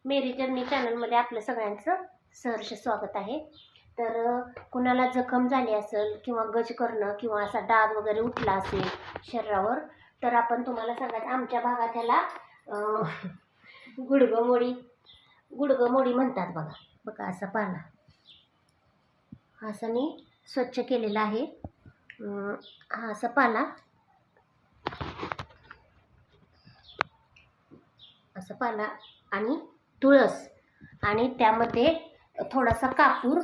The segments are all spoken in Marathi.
मेरी जर्नी चॅनलमध्ये आपलं सगळ्यांचं सहर्ष स्वागत आहे। तर कुणाला जखम झाली असेल किंवा गज करणं किंवा असा डाग वगैरे उठला असेल शरीरावर, तर आपण तुम्हाला सांगायचं आमच्या भागात ह्याला गुडघोमोडी म्हणतात। बघा असा पाला असं मी स्वच्छ केलेला आहे। हा असा पाला आणि तुळस आणि त्यामध्ये थोडासा कापूर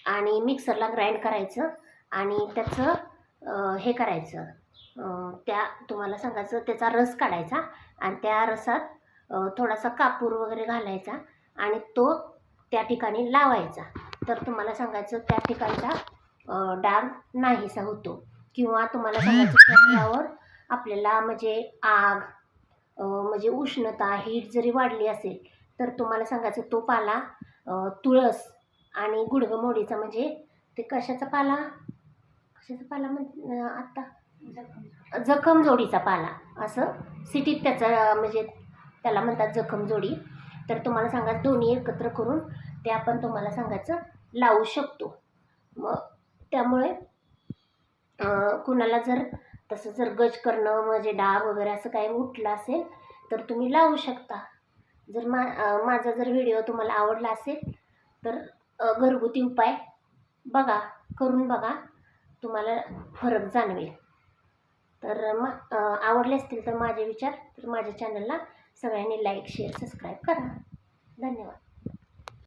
आणि मिक्सरला ग्राइंड करायचं आणि त्याचं हे करायचं, त्या तुम्हाला सांगायचं त्याचा रस काढायचा आणि त्या रसात थोडासा कापूर वगैरे घालायचा आणि तो त्या ठिकाणी लावायचा। तर तुम्हाला सांगायचं त्या ठिकाणचा डाग नाहीसा होतो। किंवा तुम्हाला सांगायचं त्यावर आपल्याला म्हणजे आग म्हणजे उष्णता हीट जरी वाढली असेल तर तुम्हाला सांगायचं तो पाला तुळस आणि गुडघोमोडीचा म्हणजे ते कशाचा पाला आता जखमजोडीचा पाला असं सिटीत त्याचं म्हणजे त्याला म्हणतात जखमजोडी। तर तुम्हाला सांगायचं दोन्ही एकत्र करून ते आपण तुम्हाला सांगायचं लावू शकतो। मग त्यामुळे कुणाला जर तसं जर गज करणं म्हणजे डाग वगैरे असं काही उठलं असेल तर तुम्ही लावू शकता। जर माझा जर व्हिडिओ तुम्हाला आवडला असेल तर घरगुती उपाय करून बघा, तुम्हाला फरक जाणवेल। तर मग आवडले असतील तर माझे विचार तर माझ्या चॅनलला सगळ्यांनी लाईक शेअर सबस्क्राईब करा। धन्यवाद।